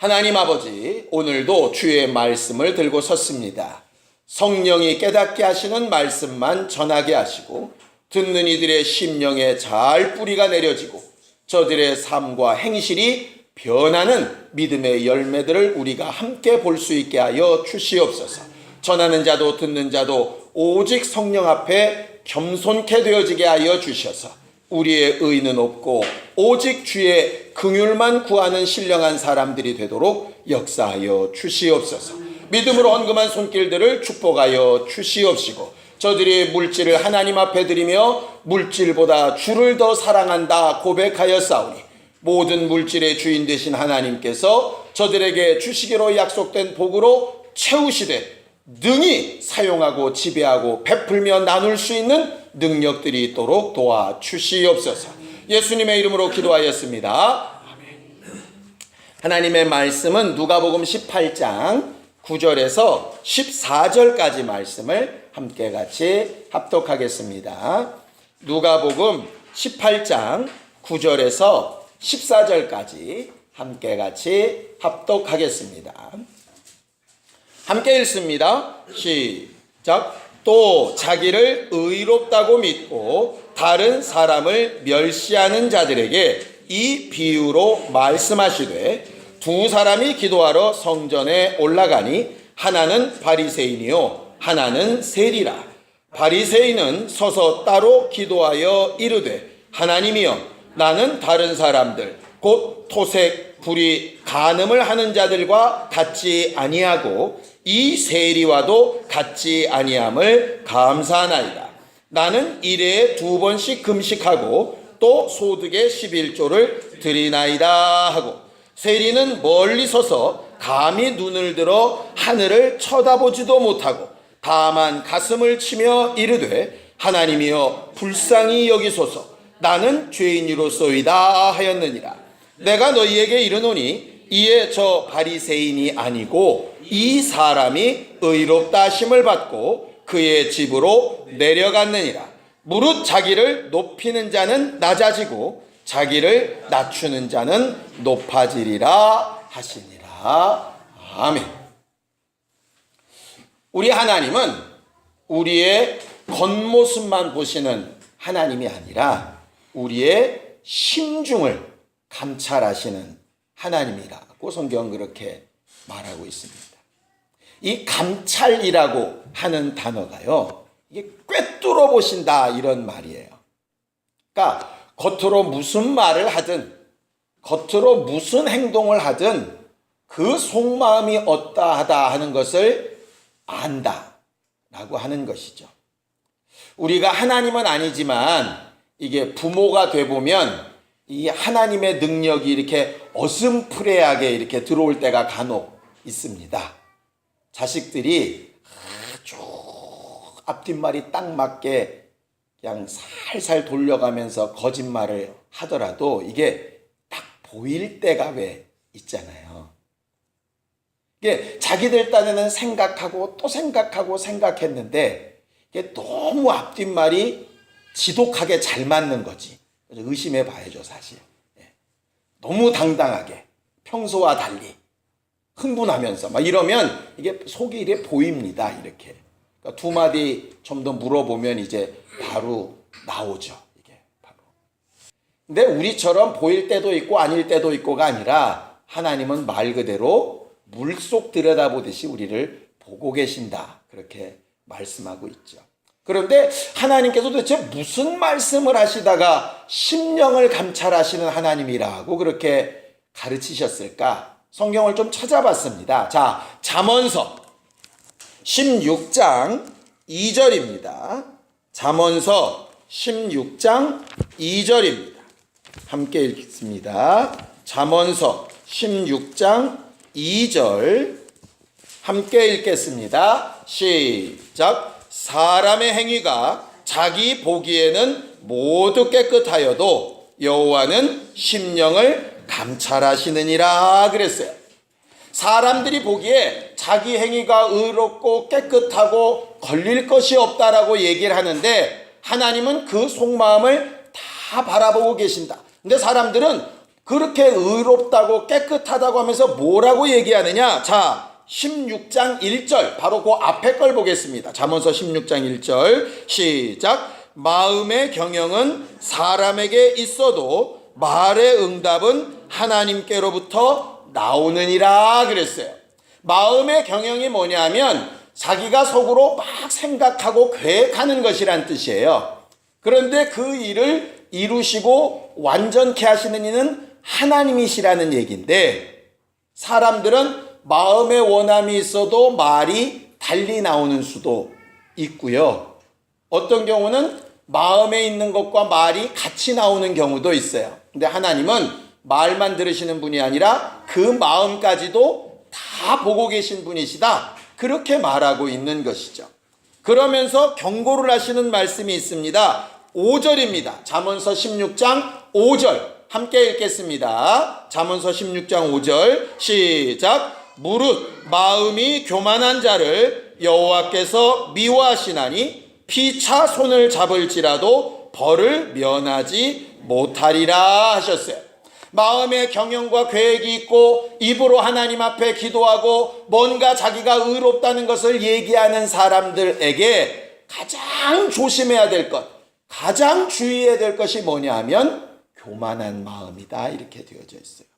하나님 아버지, 오늘도 주의 말씀을 들고 섰습니다. 성령이 깨닫게 하시는 말씀만 전하게 하시고 듣는 이들의 심령에 잘 뿌리가 내려지고 저들의 삶과 행실이 변하는 믿음의 열매들을 우리가 함께 볼 수 있게 하여 주시옵소서. 전하는 자도 듣는 자도 오직 성령 앞에 겸손케 되어지게 하여 주셔서 우리의 의는 없고 오직 주의 긍휼만 구하는 신령한 사람들이 되도록 역사하여 주시옵소서. 믿음으로 헌금한 손길들을 축복하여 주시옵시고 저들이 물질을 하나님 앞에 드리며 물질보다 주를 더 사랑한다 고백하여 싸우니 모든 물질의 주인 되신 하나님께서 저들에게 주시기로 약속된 복으로 채우시되 능히 사용하고 지배하고 베풀며 나눌 수 있는 능력들이 있도록 도와주시옵소서. 예수님의 이름으로 기도하였습니다. 아멘. 하나님의 말씀은 누가복음 18장 9절에서 14절까지 말씀을 함께 같이 합독하겠습니다. 누가복음 18장 9절에서 14절까지 함께 같이 합독하겠습니다. 함께 읽습니다. 시작. 또 자기를 의롭다고 믿고 다른 사람을 멸시하는 자들에게 이 비유로 말씀하시되 두 사람이 기도하러 성전에 올라가니 하나는 바리새인이요 하나는 세리라. 바리새인은 서서 따로 기도하여 이르되 하나님이여 나는 다른 사람들 곧 토색 불의 간음을 하는 자들과 같지 아니하고 이 세리와도 같지 아니함을 감사하나이다. 나는 일에 2번씩 금식하고 또 소득의 11조를 드리나이다 하고 세리는 멀리 서서 감히 눈을 들어 하늘을 쳐다보지도 못하고 다만 가슴을 치며 이르되 하나님이여 불쌍히 여기소서 나는 죄인이로소이다 하였느니라. 내가 너희에게 이르노니 이에 저 바리새인이 아니고 이 사람이 의롭다 하심을 받고 그의 집으로 내려갔느니라. 무릇 자기를 높이는 자는 낮아지고 자기를 낮추는 자는 높아지리라 하시니라. 아멘. 우리 하나님은 우리의 겉모습만 보시는 하나님이 아니라 우리의 심중을 감찰하시는 하나님이라고 성경은 그렇게 말하고 있습니다. 이 감찰이라고 하는 단어가요, 이게 꿰뚫어 보신다 이런 말이에요. 그러니까 겉으로 무슨 말을 하든 겉으로 무슨 행동을 하든 그 속마음이 어떠하다 하는 것을 안다라고 하는 것이죠. 우리가 하나님은 아니지만 이게 부모가 돼 보면 이 하나님의 능력이 이렇게 어슴푸레하게 이렇게 들어올 때가 간혹 있습니다. 자식들이 아주 앞뒷말이 딱 맞게 그냥 살살 돌려가면서 거짓말을 하더라도 이게 딱 보일 때가 왜 있잖아요. 이게 자기들 딴에는 생각하고 또 생각하고 생각했는데 이게 너무 앞뒷말이 지독하게 잘 맞는 거지. 의심해 봐야죠, 사실. 너무 당당하게 평소와 달리 흥분하면서 막 이러면 이게 속이 이래 보입니다. 이렇게. 그러니까 두 마디 좀 더 물어보면 이제 바로 나오죠. 이게 바로. 근데 우리처럼 보일 때도 있고 아닐 때도 있고가 아니라 하나님은 말 그대로 물속 들여다보듯이 우리를 보고 계신다. 그렇게 말씀하고 있죠. 그런데 하나님께서 도대체 무슨 말씀을 하시다가 심령을 감찰하시는 하나님이라고 그렇게 가르치셨을까? 성경을 좀 찾아봤습니다. 자, 잠언서 16장 2절입니다. 잠언서 16장 2절입니다. 함께 읽습니다. 잠언서 16장 2절 함께 읽겠습니다. 시작. 사람의 행위가 자기 보기에는 모두 깨끗하여도 여호와는 심령을 감찰하시느니라 그랬어요. 사람들이 보기에 자기 행위가 의롭고 깨끗하고 걸릴 것이 없다라고 얘기를 하는데 하나님은 그 속마음을 다 바라보고 계신다. 근데 사람들은 그렇게 의롭다고 깨끗하다고 하면서 뭐라고 얘기하느냐? 자, 16장 1절 바로 그 앞에 걸 보겠습니다. 잠언서 16장 1절 시작. 마음의 경영은 사람에게 있어도 말의 응답은 하나님께로부터 나오느니라 그랬어요. 마음의 경영이 뭐냐면 자기가 속으로 막 생각하고 계획하는 것이란 뜻이에요. 그런데 그 일을 이루시고 완전케 하시는 이는 하나님이시라는 얘기인데, 사람들은 마음의 원함이 있어도 말이 달리 나오는 수도 있고요. 어떤 경우는 마음에 있는 것과 말이 같이 나오는 경우도 있어요. 근데 하나님은 말만 들으시는 분이 아니라 그 마음까지도 다 보고 계신 분이시다, 그렇게 말하고 있는 것이죠. 그러면서 경고를 하시는 말씀이 있습니다. 5절입니다. 잠언서 16장 5절 함께 읽겠습니다. 잠언서 16장 5절 시작. 무릇 마음이 교만한 자를 여호와께서 미워하시나니 피차 손을 잡을지라도 벌을 면하지 못하리라 하셨어요. 마음의 경영과 계획이 있고 입으로 하나님 앞에 기도하고 뭔가 자기가 의롭다는 것을 얘기하는 사람들에게 가장 조심해야 될 것, 가장 주의해야 될 것이 뭐냐 하면 교만한 마음이다, 이렇게 되어져 있어요.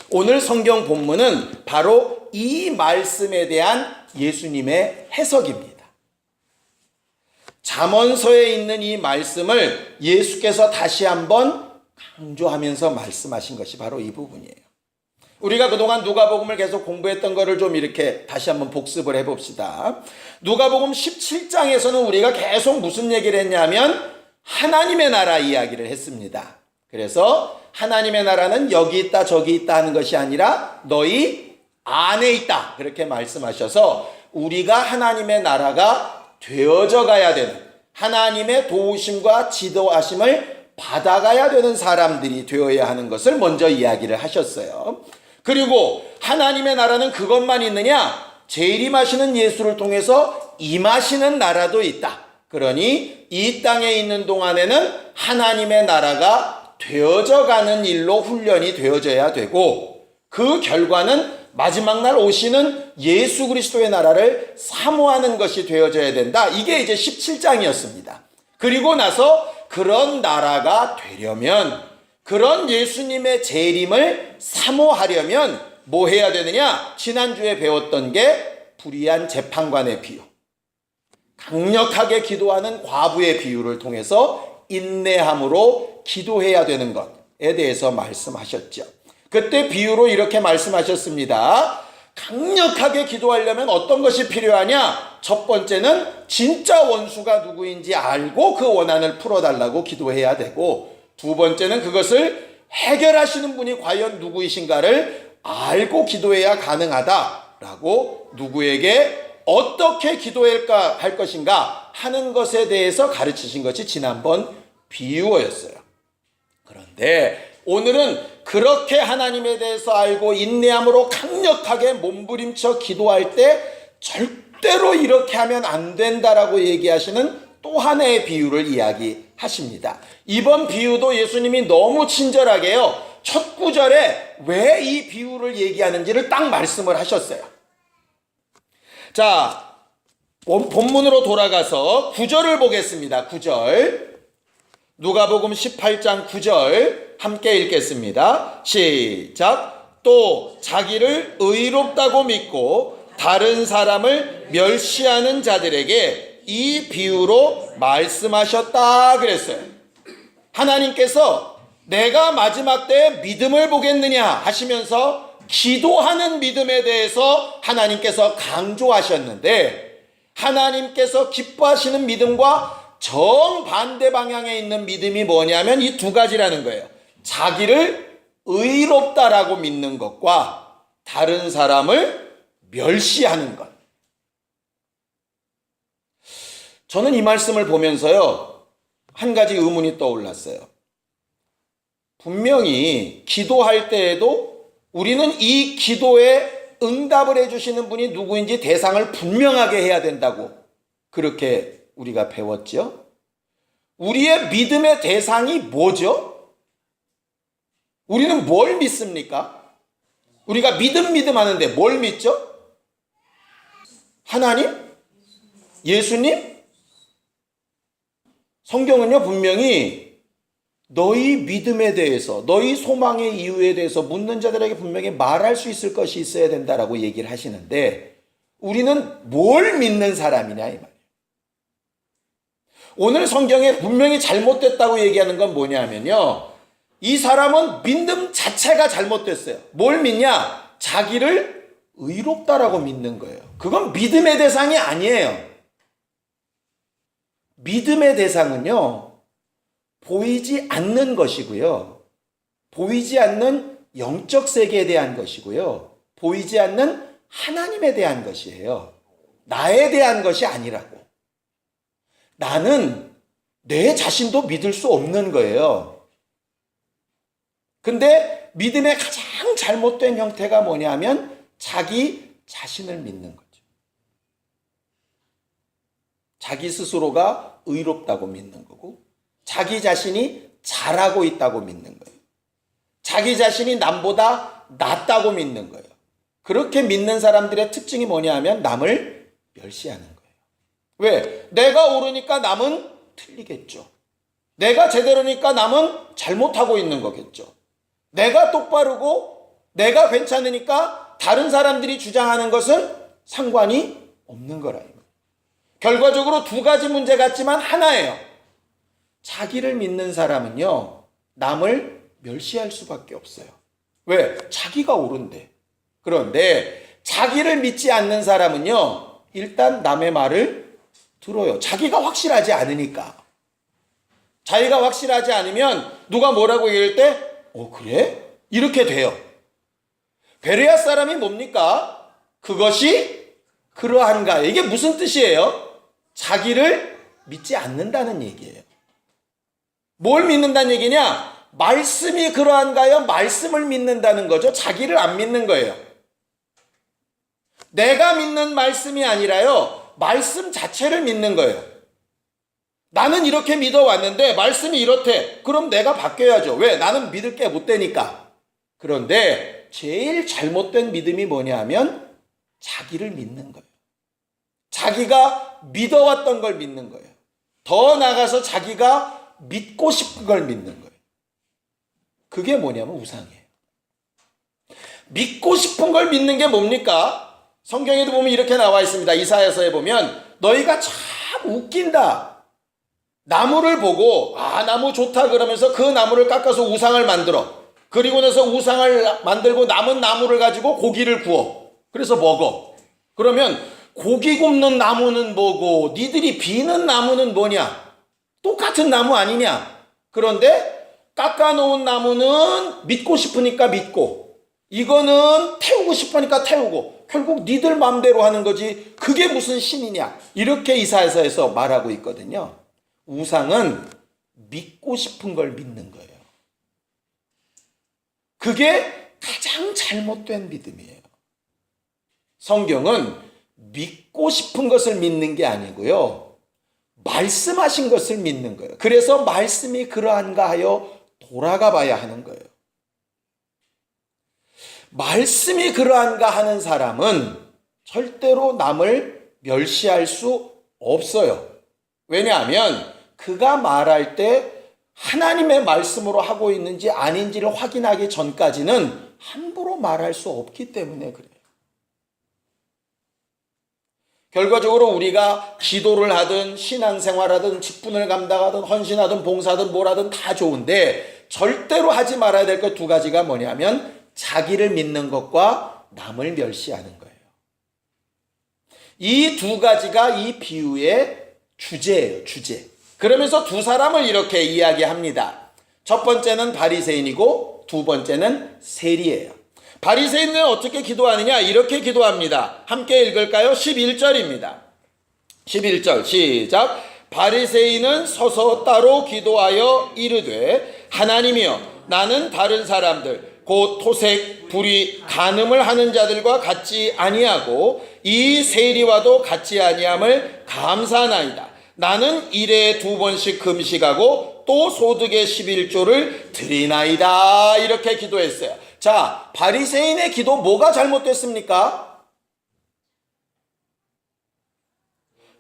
오늘 성경 본문은 바로 이 말씀에 대한 예수님의 해석입니다. 잠언서에 있는 이 말씀을 예수께서 다시 한번 강조하면서 말씀하신 것이 바로 이 부분이에요. 우리가 그동안 누가복음을 계속 공부했던 거를 좀 이렇게 다시 한번 복습을 해봅시다. 누가복음 17장에서는 우리가 계속 무슨 얘기를 했냐면 하나님의 나라 이야기를 했습니다. 그래서 하나님의 나라는 여기 있다 저기 있다 하는 것이 아니라 너희 안에 있다, 그렇게 말씀하셔서 우리가 하나님의 나라가 되어져 가야 되는, 하나님의 도우심과 지도하심을 받아가야 되는 사람들이 되어야 하는 것을 먼저 이야기를 하셨어요. 그리고 하나님의 나라는 그것만 있느냐? 재림하시는 예수를 통해서 임하시는 나라도 있다. 그러니 이 땅에 있는 동안에는 하나님의 나라가 되어져 가는 일로 훈련이 되어져야 되고, 그 결과는 마지막 날 오시는 예수 그리스도의 나라를 사모하는 것이 되어져야 된다. 이게 이제 17장이었습니다. 그리고 나서 그런 나라가 되려면, 그런 예수님의 재림을 사모하려면 뭐 해야 되느냐? 지난주에 배웠던 게 불의한 재판관의 비유, 강력하게 기도하는 과부의 비유를 통해서 인내함으로 기도해야 되는 것에 대해서 말씀하셨죠. 그때 비유로 이렇게 말씀하셨습니다. 강력하게 기도하려면 어떤 것이 필요하냐? 첫 번째는 진짜 원수가 누구인지 알고 그 원한을 풀어달라고 기도해야 되고, 두 번째는 그것을 해결하시는 분이 과연 누구이신가를 알고 기도해야 가능하다라고, 누구에게 어떻게 기도할까 할 것인가 하는 것에 대해서 가르치신 것이 지난번 비유어였어요. 그런데 오늘은 그렇게 하나님에 대해서 알고 인내함으로 강력하게 몸부림쳐 기도할 때 절대로 이렇게 하면 안 된다라고 얘기하시는 또 하나의 비유를 이야기하십니다. 이번 비유도 예수님이 너무 친절하게요, 첫 구절에 왜 이 비유를 얘기하는지를 딱 말씀을 하셨어요. 자, 본문으로 돌아가서 9절을 보겠습니다. 9절. 누가복음 18장 9절 함께 읽겠습니다. 시작. 또 자기를 의롭다고 믿고 다른 사람을 멸시하는 자들에게 이 비유로 말씀하셨다 그랬어요. 하나님께서 내가 마지막 때 믿음을 보겠느냐 하시면서 기도하는 믿음에 대해서 하나님께서 강조하셨는데, 하나님께서 기뻐하시는 믿음과 정반대 방향에 있는 믿음이 뭐냐면 이 두 가지라는 거예요. 자기를 의롭다라고 믿는 것과 다른 사람을 멸시하는 것. 저는 이 말씀을 보면서요, 한 가지 의문이 떠올랐어요. 분명히 기도할 때에도 우리는 이 기도에 응답을 해주시는 분이 누구인지 대상을 분명하게 해야 된다고 그렇게 우리가 배웠죠. 우리의 믿음의 대상이 뭐죠? 우리는 뭘 믿습니까? 우리가 믿음 하는데 뭘 믿죠? 하나님? 예수님? 성경은요, 분명히 너희 믿음에 대해서, 너희 소망의 이유에 대해서 묻는 자들에게 분명히 말할 수 있을 것이 있어야 된다라고 얘기를 하시는데, 우리는 뭘 믿는 사람이냐, 이 말이에요. 오늘 성경에 분명히 잘못됐다고 얘기하는 건 뭐냐면요, 이 사람은 믿음 자체가 잘못됐어요. 뭘 믿냐? 자기를 의롭다라고 믿는 거예요. 그건 믿음의 대상이 아니에요. 믿음의 대상은요, 보이지 않는 것이고요, 보이지 않는 영적 세계에 대한 것이고요, 보이지 않는 하나님에 대한 것이에요. 나에 대한 것이 아니라고. 나는 내 자신도 믿을 수 없는 거예요. 근데 믿음의 가장 잘못된 형태가 뭐냐면 자기 자신을 믿는 거죠. 자기 스스로가 의롭다고 믿는 거고, 자기 자신이 잘하고 있다고 믿는 거예요. 자기 자신이 남보다 낫다고 믿는 거예요. 그렇게 믿는 사람들의 특징이 뭐냐 하면 남을 멸시하는 거예요. 왜? 내가 옳으니까 남은 틀리겠죠. 내가 제대로니까 남은 잘못하고 있는 거겠죠. 내가 똑바르고 내가 괜찮으니까 다른 사람들이 주장하는 것은 상관이 없는 거라. 결과적으로 두 가지 문제 같지만 하나예요. 자기를 믿는 사람은요, 남을 멸시할 수밖에 없어요. 왜? 자기가 옳은데. 그런데 자기를 믿지 않는 사람은요, 일단 남의 말을 들어요. 자기가 확실하지 않으니까. 자기가 확실하지 않으면 누가 뭐라고 얘기할 때 그래? 이렇게 돼요. 베레아 사람이 뭡니까? 그것이 그러한가? 이게 무슨 뜻이에요? 자기를 믿지 않는다는 얘기예요. 뭘 믿는다는 얘기냐? 말씀이 그러한가요? 말씀을 믿는다는 거죠. 자기를 안 믿는 거예요. 내가 믿는 말씀이 아니라요, 말씀 자체를 믿는 거예요. 나는 이렇게 믿어왔는데 말씀이 이렇대. 그럼 내가 바뀌어야죠. 왜? 나는 믿을 게 못 되니까. 그런데 제일 잘못된 믿음이 뭐냐 하면 자기를 믿는 거예요. 자기가 믿어왔던 걸 믿는 거예요. 더 나아가서 자기가 믿고 싶은 걸 믿는 거예요. 그게 뭐냐면 우상이에요. 믿고 싶은 걸 믿는 게 뭡니까? 성경에도 보면 이렇게 나와 있습니다. 이사야서에 보면 너희가 참 웃긴다. 나무를 보고 나무 좋다 그러면서 그 나무를 깎아서 우상을 만들어. 그리고 나서 우상을 만들고 남은 나무를 가지고 고기를 구워. 그래서 먹어. 그러면 고기 굽는 나무는 뭐고 니들이 비는 나무는 뭐냐? 똑같은 나무 아니냐? 그런데 깎아놓은 나무는 믿고 싶으니까 믿고, 이거는 태우고 싶으니까 태우고, 결국 니들 마음대로 하는 거지 그게 무슨 신이냐? 이렇게 이사야서에서 말하고 있거든요. 우상은 믿고 싶은 걸 믿는 거예요. 그게 가장 잘못된 믿음이에요. 성경은 믿고 싶은 것을 믿는 게 아니고요, 말씀하신 것을 믿는 거예요. 그래서 말씀이 그러한가 하여 돌아가 봐야 하는 거예요. 말씀이 그러한가 하는 사람은 절대로 남을 멸시할 수 없어요. 왜냐하면 그가 말할 때 하나님의 말씀으로 하고 있는지 아닌지를 확인하기 전까지는 함부로 말할 수 없기 때문에 그래요. 결과적으로 우리가 기도를 하든 신앙생활하든 직분을 감당하든 헌신하든 봉사하든 뭐라든 다 좋은데 절대로 하지 말아야 될 것 두 가지가 뭐냐면 자기를 믿는 것과 남을 멸시하는 거예요. 이 두 가지가 이 비유의 주제예요. 주제. 그러면서 두 사람을 이렇게 이야기합니다. 첫 번째는 바리새인이고 두 번째는 세리예요. 바리새인은 어떻게 기도하느냐? 이렇게 기도합니다. 함께 읽을까요? 11절입니다. 11절 시작. 바리새인은 서서 따로 기도하여 이르되 하나님이여, 나는 다른 사람들 곧 토색, 불의, 간음을 하는 자들과 같지 아니하고 이 세리와도 같지 아니함을 감사하나이다. 나는 일에 2번씩 금식하고 또 소득의 11조를 드리나이다. 이렇게 기도했어요. 자, 바리새인의 기도 뭐가 잘못됐습니까?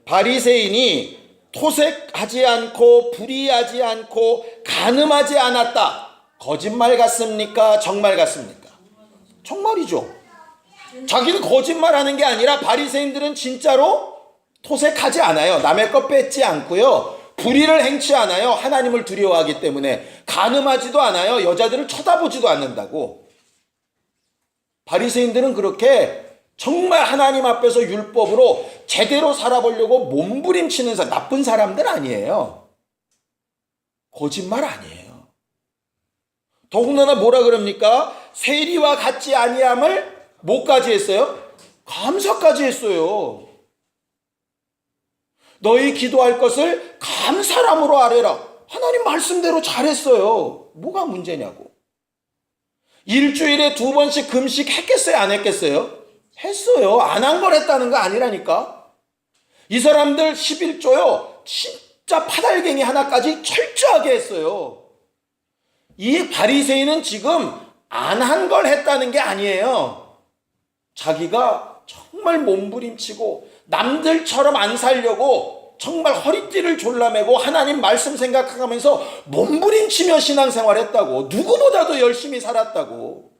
바리새인이 토색하지 않고 불의하지 않고 간음하지 않았다. 거짓말 같습니까? 정말 같습니까? 정말이죠. 자기는 거짓말하는 게 아니라 바리새인들은 진짜로 토색하지 않아요. 남의 것 뺏지 않고요. 불의를 행치 않아요. 하나님을 두려워하기 때문에. 간음하지도 않아요. 여자들을 쳐다보지도 않는다고. 바리새인들은 그렇게 정말 하나님 앞에서 율법으로 제대로 살아보려고 몸부림치는 나쁜 사람들 아니에요. 거짓말 아니에요. 더군다나 뭐라 그럽니까? 세리와 같지 아니함을 뭐까지 했어요? 감사까지 했어요. 너희 기도할 것을 감사함으로 아뢰라. 하나님 말씀대로 잘했어요. 뭐가 문제냐고. 일주일에 2번씩 금식 했겠어요? 안 했겠어요? 했어요. 안 한 걸 했다는 거 아니라니까. 이 사람들 11조요. 진짜 파달갱이 하나까지 철저하게 했어요. 이 바리새인은 지금 안 한 걸 했다는 게 아니에요. 자기가 정말 몸부림치고 남들처럼 안 살려고 정말 허리띠를 졸라매고 하나님 말씀 생각하면서 몸부림치며 신앙생활했다고. 누구보다도 열심히 살았다고.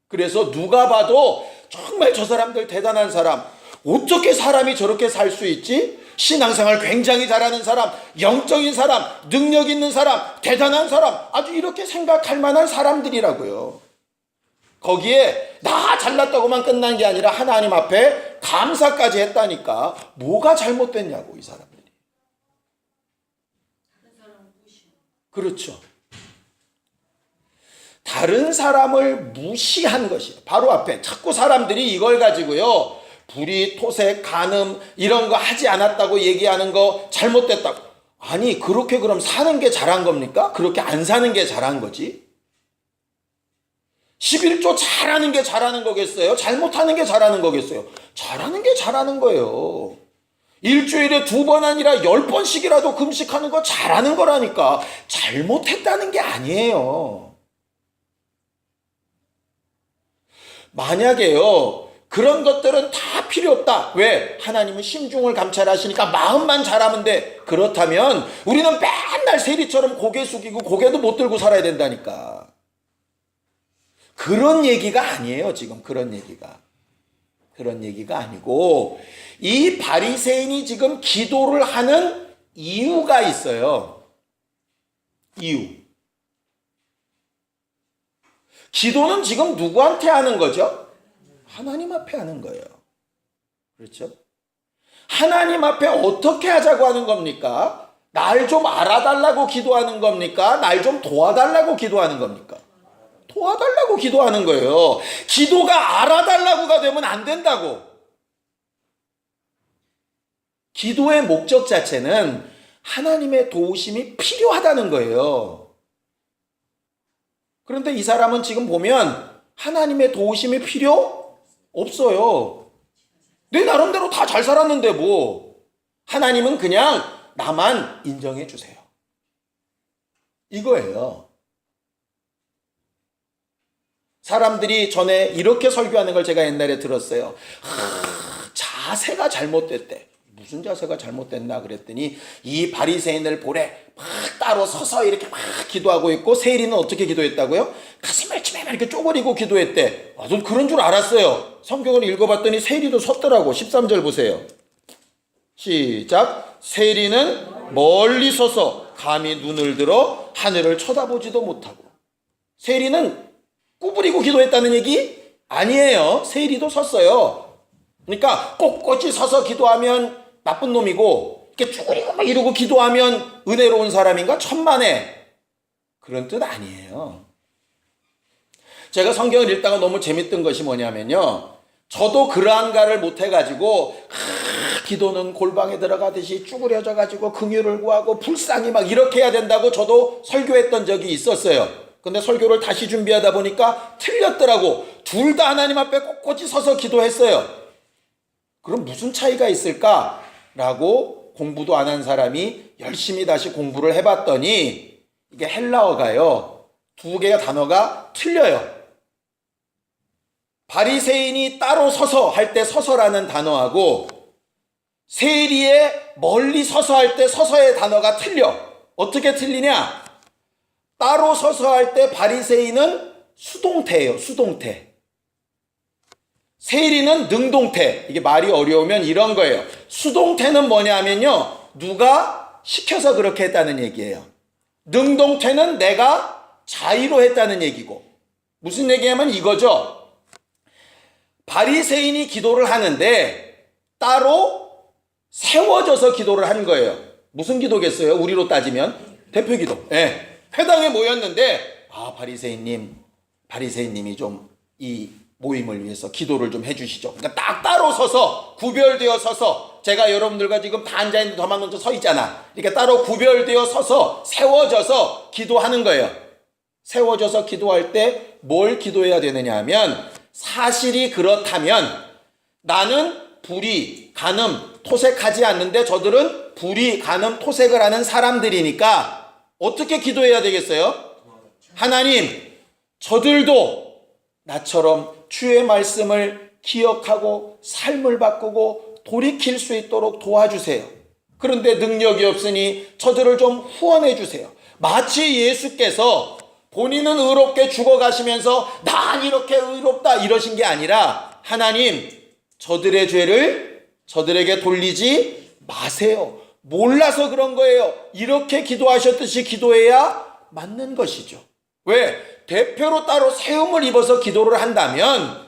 그래서 누가 봐도 정말 저 사람들 대단한 사람, 어떻게 사람이 저렇게 살 수 있지? 신앙생활 굉장히 잘하는 사람, 영적인 사람, 능력 있는 사람, 대단한 사람, 아주 이렇게 생각할 만한 사람들이라고요. 거기에 나 잘났다고만 끝난 게 아니라 하나님 앞에 감사까지 했다니까. 뭐가 잘못됐냐고, 이 사람들이. 그렇죠. 다른 사람을 무시한 것이 바로 앞에. 자꾸 사람들이 이걸 가지고요, 불의, 토색, 간음 이런 거 하지 않았다고 얘기하는 거 잘못됐다고. 아니, 그렇게 그럼 사는 게 잘한 겁니까? 그렇게 안 사는 게 잘한 거지? 11조 잘하는 게 잘하는 거겠어요? 잘못하는 게 잘하는 거겠어요? 잘하는 게 잘하는 거예요. 일주일에 2번 아니라 10번씩이라도 금식하는 거 잘하는 거라니까. 잘못했다는 게 아니에요. 만약에요, 그런 것들은 다 필요 없다. 왜? 하나님은 심중을 감찰하시니까 마음만 잘하면 돼. 그렇다면 우리는 맨날 세리처럼 고개 숙이고 고개도 못 들고 살아야 된다니까. 그런 얘기가 아니에요. 지금 그런 얘기가 아니고, 이 바리새인이 지금 기도를 하는 이유가 있어요. 이유. 기도는 지금 누구한테 하는 거죠? 하나님 앞에 하는 거예요. 그렇죠? 하나님 앞에 어떻게 하자고 하는 겁니까? 날 좀 알아달라고 기도하는 겁니까? 날 좀 도와달라고 기도하는 겁니까? 도와달라고 기도하는 거예요. 기도가 알아달라고가 되면 안 된다고. 기도의 목적 자체는 하나님의 도우심이 필요하다는 거예요. 그런데 이 사람은 지금 보면 하나님의 도우심이 필요 없어요. 내 나름대로 다 잘 살았는데 뭐. 하나님은 그냥 나만 인정해 주세요. 이거예요. 사람들이 전에 이렇게 설교하는 걸 제가 옛날에 들었어요. 자세가 잘못됐대. 무슨 자세가 잘못됐나 그랬더니, 이 바리새인을 보래 막 따로 서서 이렇게 막 기도하고 있고, 세리는 어떻게 기도했다고요? 가슴을 치며 이렇게 쪼그리고 기도했대. 전 그런 줄 알았어요. 성경을 읽어봤더니 세리도 섰더라고. 13절 보세요. 시작. 세리는 멀리 서서 감히 눈을 들어 하늘을 쳐다보지도 못하고. 세리는 구부리고 기도했다는 얘기 아니에요. 세리도 섰어요. 그러니까 꼿꼿이 서서 기도하면 나쁜 놈이고, 이렇게 쭈그리고 막 이러고 기도하면 은혜로운 사람인가? 천만에. 그런 뜻 아니에요. 제가 성경을 읽다가 너무 재밌던 것이 뭐냐면요, 저도 그러한가를 못해가지고 기도는 골방에 들어가듯이 쭈그려져가지고 긍휼을 구하고 불쌍히 막 이렇게 해야 된다고 저도 설교했던 적이 있었어요. 근데 설교를 다시 준비하다 보니까 틀렸더라고. 둘 다 하나님 앞에 꼿꼿이 서서 기도했어요. 그럼 무슨 차이가 있을까라고 공부도 안 한 사람이 열심히 다시 공부를 해봤더니, 이게 헬라어가요. 두 개의 단어가 틀려요. 바리새인이 따로 서서 할 때 서서라는 단어하고 세리에 멀리 서서 할 때 서서의 단어가 틀려. 어떻게 틀리냐? 따로 서서 할 때 바리새인은 수동태예요. 수동태. 세리는 능동태. 이게 말이 어려우면 이런 거예요. 수동태는 뭐냐면요. 누가 시켜서 그렇게 했다는 얘기예요. 능동태는 내가 자의로 했다는 얘기고. 무슨 얘기냐면 이거죠. 바리새인이 기도를 하는데 따로 세워져서 기도를 한 거예요. 무슨 기도겠어요? 우리로 따지면 대표 기도. 예. 회당에 모였는데 바리새인님이 좀 이 모임을 위해서 기도를 좀 해주시죠. 그러니까 딱 따로 서서 구별되어 서서 제가 여러분들과 지금 다 앉아있는데 저만 먼저 서 있잖아. 이렇게 따로 구별되어 서서 세워져서 기도하는 거예요. 세워져서 기도할 때 뭘 기도해야 되느냐 하면 사실이 그렇다면 나는 불의, 간음, 토색하지 않는데 저들은 불의, 간음, 토색을 하는 사람들이니까 어떻게 기도해야 되겠어요? 하나님, 저들도 나처럼 주의 말씀을 기억하고 삶을 바꾸고 돌이킬 수 있도록 도와주세요. 그런데 능력이 없으니 저들을 좀 후원해 주세요. 마치 예수께서 본인은 의롭게 죽어가시면서 난 이렇게 의롭다 이러신 게 아니라 하나님, 저들의 죄를 저들에게 돌리지 마세요. 몰라서 그런 거예요. 이렇게 기도하셨듯이 기도해야 맞는 것이죠. 왜? 대표로 따로 세움을 입어서 기도를 한다면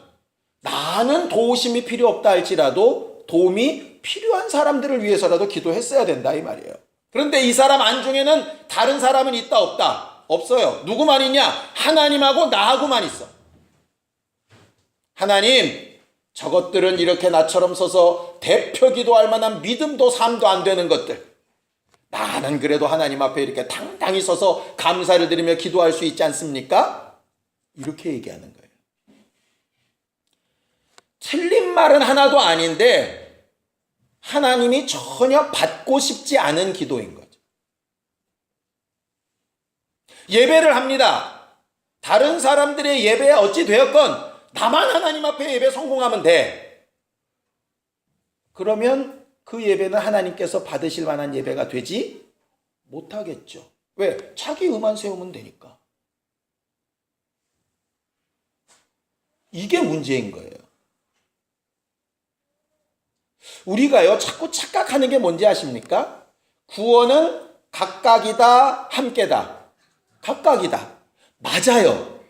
나는 도우심이 필요 없다 할지라도 도움이 필요한 사람들을 위해서라도 기도했어야 된다 이 말이에요. 그런데 이 사람 안중에는 다른 사람은 있다 없다? 없어요. 누구만 있냐? 하나님하고 나하고만 있어. 하나님, 저것들은 이렇게 나처럼 서서 대표 기도할 만한 믿음도 삶도 안 되는 것들. 나는 그래도 하나님 앞에 이렇게 당당히 서서 감사를 드리며 기도할 수 있지 않습니까? 이렇게 얘기하는 거예요. 틀린 말은 하나도 아닌데 하나님이 전혀 받고 싶지 않은 기도인 거죠. 예배를 합니다. 다른 사람들의 예배에 어찌 되었건 나만 하나님 앞에 예배 성공하면 돼. 그러면 그 예배는 하나님께서 받으실 만한 예배가 되지 못하겠죠. 왜? 자기 의만 세우면 되니까. 이게 문제인 거예요. 우리가요, 자꾸 착각하는 게 뭔지 아십니까? 구원은 각각이다, 함께다. 각각이다. 맞아요.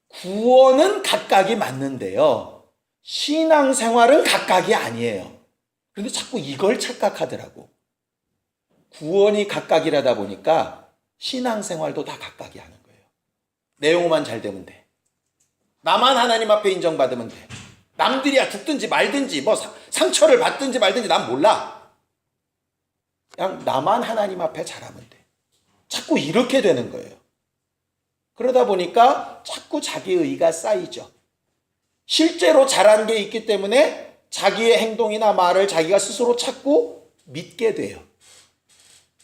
구원은 각각이 맞는데요. 신앙생활은 각각이 아니에요. 그런데 자꾸 이걸 착각하더라고. 구원이 각각이라다 보니까 신앙생활도 다 각각이 하는 거예요. 내용만 잘 되면 돼. 나만 하나님 앞에 인정받으면 돼. 남들이야 죽든지 말든지 뭐 상처를 받든지 말든지 난 몰라. 그냥 나만 하나님 앞에 잘하면 돼. 자꾸 이렇게 되는 거예요. 그러다 보니까 자꾸 자기 의가 쌓이죠. 실제로 잘한 게 있기 때문에 자기의 행동이나 말을 자기가 스스로 찾고 믿게 돼요.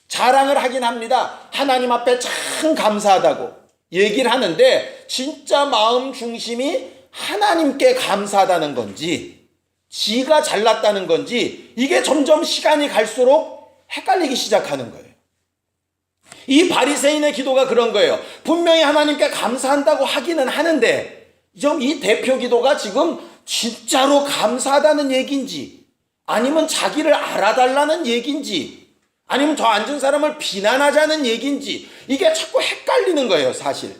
자랑을 하긴 합니다. 하나님 앞에 참 감사하다고 얘기를 하는데 진짜 마음 중심이 하나님께 감사하다는 건지 지가 잘났다는 건지 이게 점점 시간이 갈수록 헷갈리기 시작하는 거예요. 이 바리새인의 기도가 그런 거예요. 분명히 하나님께 감사한다고 하기는 하는데 이 대표 기도가 지금 진짜로 감사하다는 얘기인지 아니면 자기를 알아달라는 얘기인지 아니면 저 앉은 사람을 비난하자는 얘기인지 이게 자꾸 헷갈리는 거예요. 사실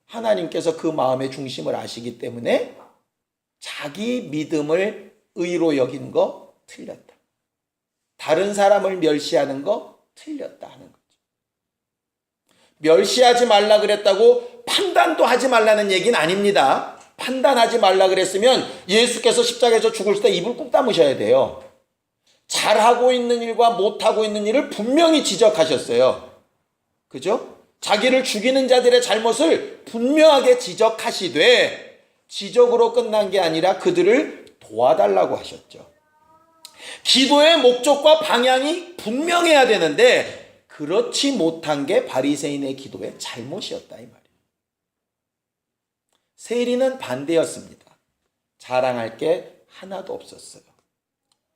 하나님께서 그 마음의 중심을 아시기 때문에 자기 믿음을 의로 여긴 거 틀렸다. 다른 사람을 멸시하는 거 틀렸다 하는 거죠. 멸시하지 말라 그랬다고 판단도 하지 말라는 얘기는 아닙니다. 판단하지 말라 그랬으면 예수께서 십자가에서 죽을 때 입을 꾹 다무셔야 돼요. 잘하고 있는 일과 못하고 있는 일을 분명히 지적하셨어요. 그죠? 자기를 죽이는 자들의 잘못을 분명하게 지적하시되 지적으로 끝난 게 아니라 그들을 도와달라고 하셨죠. 기도의 목적과 방향이 분명해야 되는데 그 그렇지 못한 게 바리새인의 기도의 잘못이었다 이 말이에요. 세리는 반대였습니다. 자랑할 게 하나도 없었어요.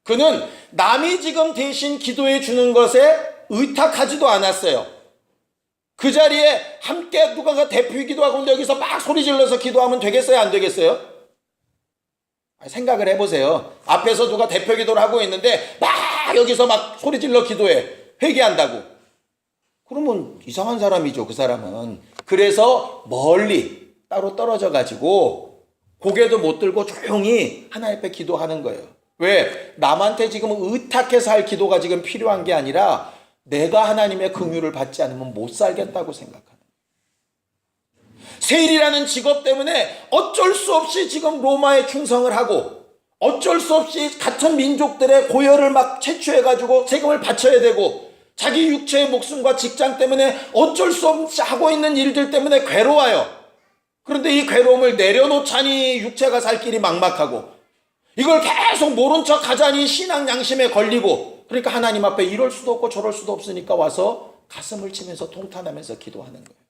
그는 남이 지금 대신 기도해 주는 것에 의탁하지도 않았어요. 그 자리에 함께 누가 대표 기도하고 있는데 여기서 막 소리 질러서 기도하면 되겠어요? 안 되겠어요? 생각을 해보세요. 앞에서 누가 대표 기도를 하고 있는데 막 여기서 막 소리 질러 기도해. 회개한다고. 그러면 이상한 사람이죠, 그 사람은. 그래서 멀리 따로 떨어져 가지고 고개도 못 들고 조용히 하나님 앞에 기도하는 거예요. 왜? 남한테 지금 의탁해서 할 기도가 지금 필요한 게 아니라 내가 하나님의 긍휼을 받지 않으면 못 살겠다고 생각하는 거예요. 세일이라는 직업 때문에 어쩔 수 없이 지금 로마에 충성을 하고 어쩔 수 없이 같은 민족들의 고열을 막 채취해가지고 세금을 바쳐야 되고 자기 육체의 목숨과 직장 때문에 어쩔 수 없이 하고 있는 일들 때문에 괴로워요. 그런데 이 괴로움을 내려놓자니 육체가 살 길이 막막하고 이걸 계속 모른 척 하자니 신앙 양심에 걸리고 그러니까 하나님 앞에 이럴 수도 없고 저럴 수도 없으니까 와서 가슴을 치면서 통탄하면서 기도하는 거예요.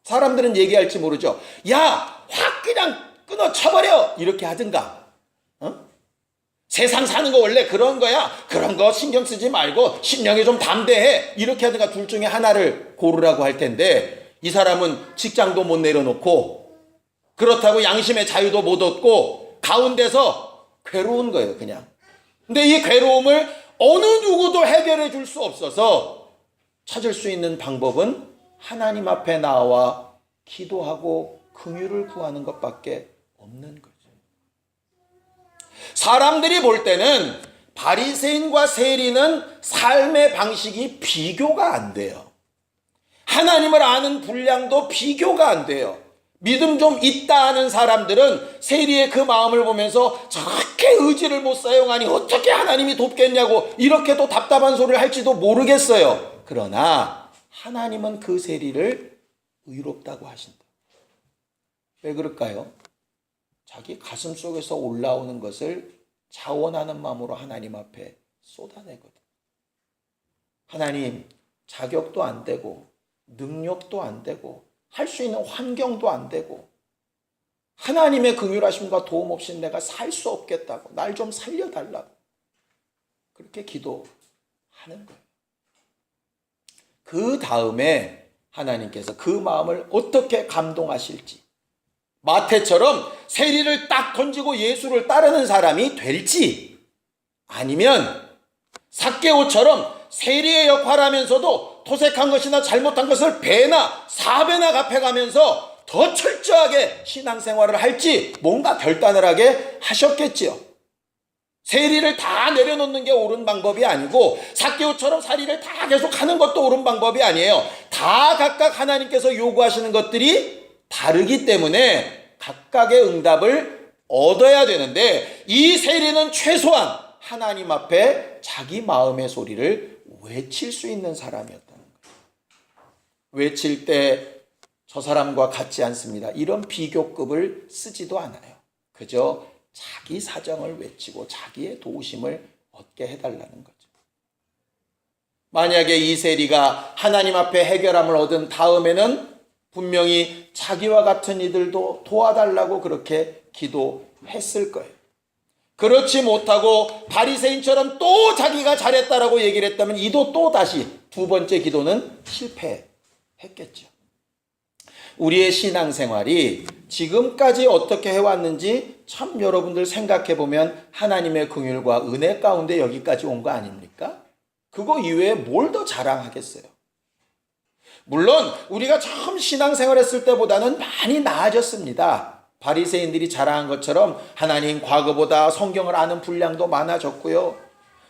사람들은 얘기할지 모르죠. 야, 확 그냥 끊어 쳐버려 이렇게 하든가. 세상 사는 거 원래 그런 거야. 그런 거 신경 쓰지 말고 심령이 좀 담대해 이렇게 하든가 둘 중에 하나를 고르라고 할 텐데 이 사람은 직장도 못 내려놓고 그렇다고 양심의 자유도 못 얻고 가운데서 괴로운 거예요, 그냥. 근데 이 괴로움을 어느 누구도 해결해 줄 수 없어서 찾을 수 있는 방법은 하나님 앞에 나와 기도하고 긍휼을 구하는 것밖에 없는 거죠. 사람들이 볼 때는 바리새인과 세리는 삶의 방식이 비교가 안 돼요. 하나님을 아는 분량도 비교가 안 돼요. 믿음 좀 있다 하는 사람들은 세리의 그 마음을 보면서 저렇게 의지를 못 사용하니 어떻게 하나님이 돕겠냐고 이렇게 또 답답한 소리를 할지도 모르겠어요. 그러나 하나님은 그 세리를 의롭다고 하신다. 왜 그럴까요? 자기 가슴 속에서 올라오는 것을 자원하는 마음으로 하나님 앞에 쏟아내거든. 하나님, 자격도 안 되고 능력도 안 되고 할 수 있는 환경도 안 되고 하나님의 긍휼하심과 도움 없이 내가 살 수 없겠다고 날 좀 살려달라고 그렇게 기도하는 거예요. 그 다음에 하나님께서 그 마음을 어떻게 감동하실지 마태처럼 세리를 딱 던지고 예수를 따르는 사람이 될지 아니면 삭개오처럼 세리의 역할을 하면서도 토색한 것이나 잘못한 것을 배나 4배나 갚아가면서 더 철저하게 신앙생활을 할지 뭔가 결단을 하게 하셨겠지요. 세리를 다 내려놓는 게 옳은 방법이 아니고 삭개오처럼 사리를 다 계속 하는 것도 옳은 방법이 아니에요. 다 각각 하나님께서 요구하시는 것들이 다르기 때문에 각각의 응답을 얻어야 되는데 이 세리는 최소한 하나님 앞에 자기 마음의 소리를 외칠 수 있는 사람이었다는 거예요. 외칠 때 저 사람과 같지 않습니다. 이런 비교급을 쓰지도 않아요. 그저 자기 사정을 외치고 자기의 도우심을 얻게 해달라는 거죠. 만약에 이 세리가 하나님 앞에 해결함을 얻은 다음에는 분명히 자기와 같은 이들도 도와달라고 그렇게 기도했을 거예요. 그렇지 못하고 바리새인처럼 또 자기가 잘했다라고 얘기를 했다면 이도 또 다시 두 번째 기도는 실패했겠죠. 우리의 신앙생활이 지금까지 어떻게 해왔는지 참 여러분들 생각해보면 하나님의 긍휼과 은혜 가운데 여기까지 온 거 아닙니까? 그거 이외에 뭘 더 자랑하겠어요? 물론 우리가 처음 신앙생활했을 때보다는 많이 나아졌습니다. 바리새인들이 자랑한 것처럼 하나님 과거보다 성경을 아는 분량도 많아졌고요.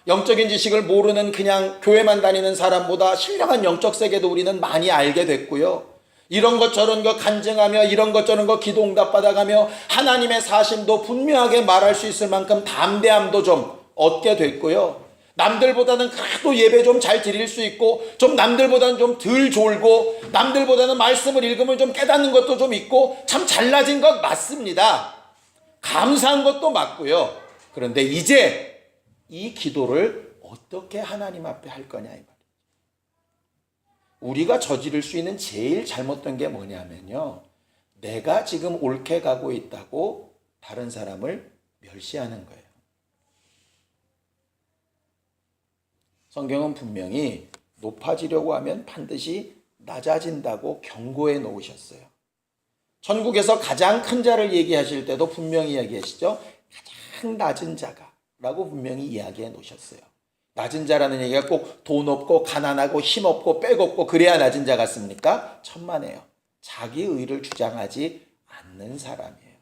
영적인 지식을 모르는 그냥 교회만 다니는 사람보다 신령한 영적 세계도 우리는 많이 알게 됐고요. 이런 것 저런 것 간증하며 이런 것 저런 것 기도 응답 받아가며 하나님의 사심도 분명하게 말할 수 있을 만큼 담대함도 좀 얻게 됐고요. 남들보다는 그래도 예배 좀 잘 드릴 수 있고 좀 남들보다는 좀 덜 졸고 남들보다는 말씀을 읽으면 좀 깨닫는 것도 좀 있고 참 잘나진 것 맞습니다. 감사한 것도 맞고요. 그런데 이제 이 기도를 어떻게 하나님 앞에 할 거냐 이 말이에요. 우리가 저지를 수 있는 제일 잘못된 게 뭐냐면요, 내가 지금 옳게 가고 있다고 다른 사람을 멸시하는 거예요. 성경은 분명히 높아지려고 하면 반드시 낮아진다고 경고해 놓으셨어요. 천국에서 가장 큰 자를 얘기하실 때도 분명히 이야기하시죠. 가장 낮은 자가 라고 분명히 이야기해 놓으셨어요. 낮은 자라는 얘기가 꼭 돈 없고 가난하고 힘 없고 빽 없고 그래야 낮은 자 같습니까? 천만에요. 자기 의를 주장하지 않는 사람이에요.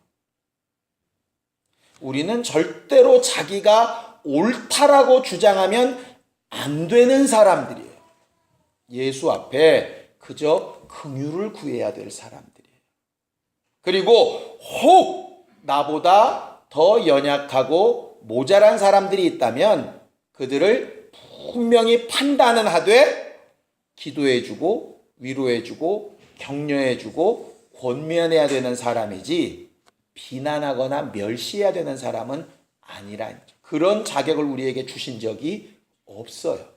우리는 절대로 자기가 옳다라고 주장하면 안 되는 사람들이에요. 예수 앞에 그저 긍휼을 구해야 될 사람들이에요. 그리고 혹 나보다 더 연약하고 모자란 사람들이 있다면 그들을 분명히 판단은 하되 기도해주고 위로해주고 격려해주고 권면해야 되는 사람이지 비난하거나 멸시해야 되는 사람은 아니라, 그런 자격을 우리에게 주신 적이 없어요.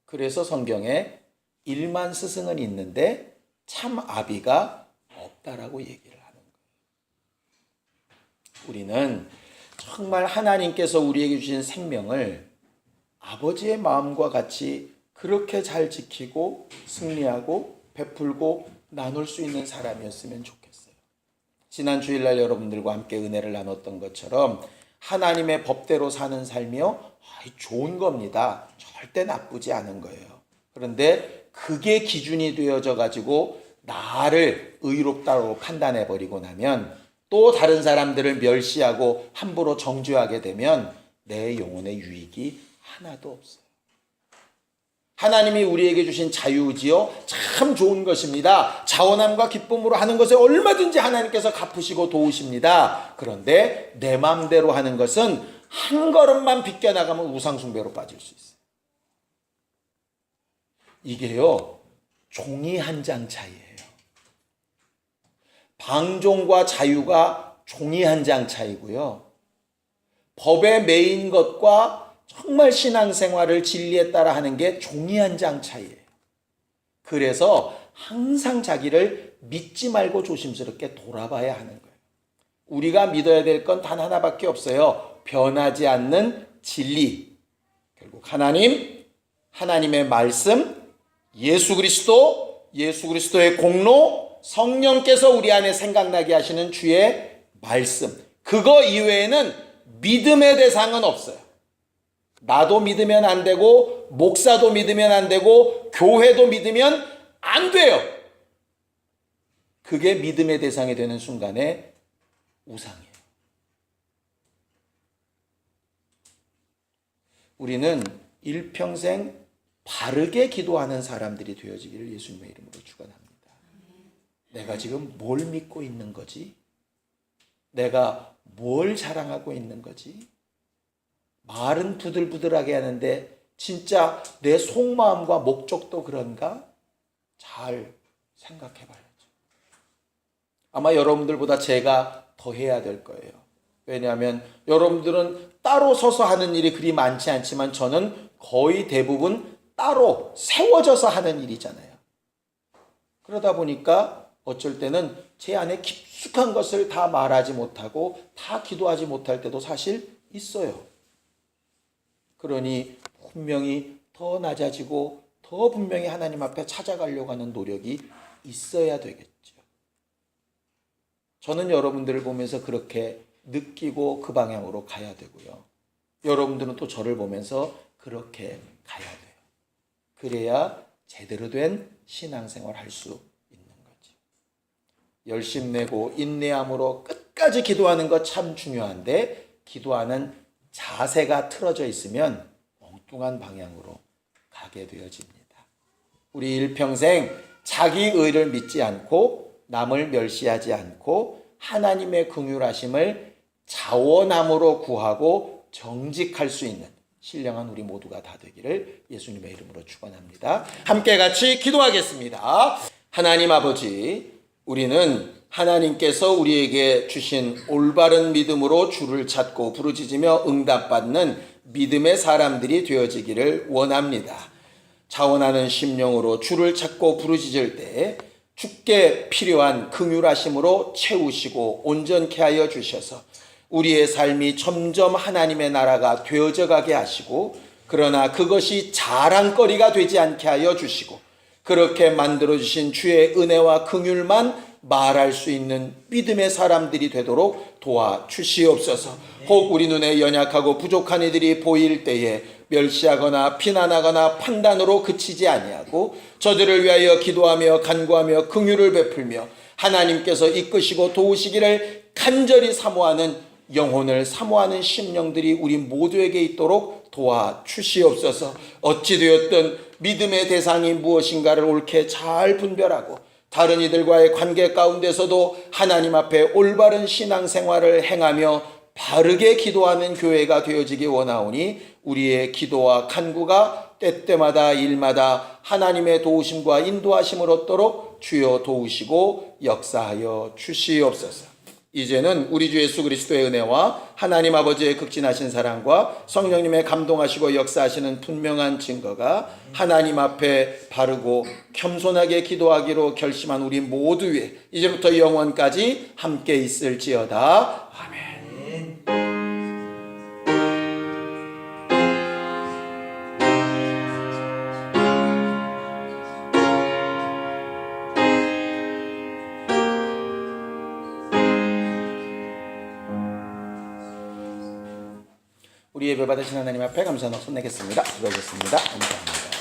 그래서 성경에 일만 스승은 있는데 참 아비가 없다라고 얘기를 하는 거예요. 우리는 정말 하나님께서 우리에게 주신 생명을 아버지의 마음과 같이 그렇게 잘 지키고 승리하고 베풀고 나눌 수 있는 사람이었으면 좋겠어요. 지난 주일날 여러분들과 함께 은혜를 나눴던 것처럼 하나님의 법대로 사는 삶이요, 좋은 겁니다. 절대 나쁘지 않은 거예요. 그런데 그게 기준이 되어져 가지고 나를 의롭다고 판단해 버리고 나면, 또 다른 사람들을 멸시하고 함부로 정죄하게 되면 내 영혼의 유익이 하나도 없어요. 하나님이 우리에게 주신 자유의지요, 참 좋은 것입니다. 자원함과 기쁨으로 하는 것에 얼마든지 하나님께서 갚으시고 도우십니다. 그런데 내 마음대로 하는 것은 한 걸음만 비껴나가면 우상숭배로 빠질 수 있어요. 이게요, 종이 한 장 차이예요. 방종과 자유가 종이 한 장 차이고요, 법에 매인 것과 정말 신앙생활을 진리에 따라 하는 게 종이 한 장 차이예요. 그래서 항상 자기를 믿지 말고 조심스럽게 돌아봐야 하는 거예요. 우리가 믿어야 될 건 단 하나밖에 없어요. 변하지 않는 진리. 결국 하나님, 하나님의 말씀, 예수 그리스도, 예수 그리스도의 공로, 성령께서 우리 안에 생각나게 하시는 주의 말씀. 그거 이외에는 믿음의 대상은 없어요. 나도 믿으면 안 되고, 목사도 믿으면 안 되고, 교회도 믿으면 안 돼요. 그게 믿음의 대상이 되는 순간에 우상이에요. 우리는 일평생 바르게 기도하는 사람들이 되어지기를 예수님의 이름으로 축원합니다. 내가 지금 뭘 믿고 있는 거지? 내가 뭘 자랑하고 있는 거지? 말은 부들부들하게 하는데 진짜 내 속마음과 목적도 그런가? 잘 생각해 봐야죠. 아마 여러분들보다 제가 더 해야 될 거예요. 왜냐하면 여러분들은 따로 서서 하는 일이 그리 많지 않지만 저는 거의 대부분 따로 세워져서 하는 일이잖아요. 그러다 보니까 어쩔 때는 제 안에 깊숙한 것을 다 말하지 못하고 다 기도하지 못할 때도 사실 있어요. 그러니 분명히 더 낮아지고 더 분명히 하나님 앞에 찾아가려고 하는 노력이 있어야 되겠죠. 저는 여러분들을 보면서 그렇게 느끼고 그 방향으로 가야 되고요. 여러분들은 또 저를 보면서 그렇게 가야 돼요. 그래야 제대로 된 신앙생활 할 수 있는 거죠. 열심 내고 인내함으로 끝까지 기도하는 것 참 중요한데, 기도하는 자세가 틀어져 있으면 엉뚱한 방향으로 가게 되어집니다. 우리 일평생 자기 의를 믿지 않고 남을 멸시하지 않고 하나님의 긍휼하심을 자원함으로 구하고 정직할 수 있는 신령한 우리 모두가 다 되기를 예수님의 이름으로 축원합니다. 함께 같이 기도하겠습니다. 하나님 아버지, 우리는 하나님께서 우리에게 주신 올바른 믿음으로 주를 찾고 부르짖으며 응답받는 믿음의 사람들이 되어지기를 원합니다. 자원하는 심령으로 주를 찾고 부르짖을 때 주께 필요한 긍휼하심으로 채우시고 온전케 하여 주셔서 우리의 삶이 점점 하나님의 나라가 되어져 가게 하시고, 그러나 그것이 자랑거리가 되지 않게 하여 주시고, 그렇게 만들어 주신 주의 은혜와 긍휼만 말할 수 있는 믿음의 사람들이 되도록 도와주시옵소서. 혹 우리 눈에 연약하고 부족한 이들이 보일 때에 멸시하거나 비난하거나 판단으로 그치지 아니하고 저들을 위하여 기도하며 간구하며 긍휼을 베풀며 하나님께서 이끄시고 도우시기를 간절히 사모하는, 영혼을 사모하는 심령들이 우리 모두에게 있도록 도와주시옵소서. 어찌되었든 믿음의 대상이 무엇인가를 옳게 잘 분별하고 다른 이들과의 관계 가운데서도 하나님 앞에 올바른 신앙생활을 행하며 바르게 기도하는 교회가 되어지기 원하오니, 우리의 기도와 간구가 때때마다 일마다 하나님의 도우심과 인도하심을 얻도록 주여 도우시고 역사하여 주시옵소서. 이제는 우리 주 예수 그리스도의 은혜와 하나님 아버지의 극진하신 사랑과 성령님의 감동하시고 역사하시는 분명한 증거가 하나님 앞에 바르고 겸손하게 기도하기로 결심한 우리 모두 위에 이제부터 영원까지 함께 있을지어다. 아멘. 우리 예배 받으신 하나님 앞에 감사하며 손내겠습니다. 기도하겠습니다. 감사합니다.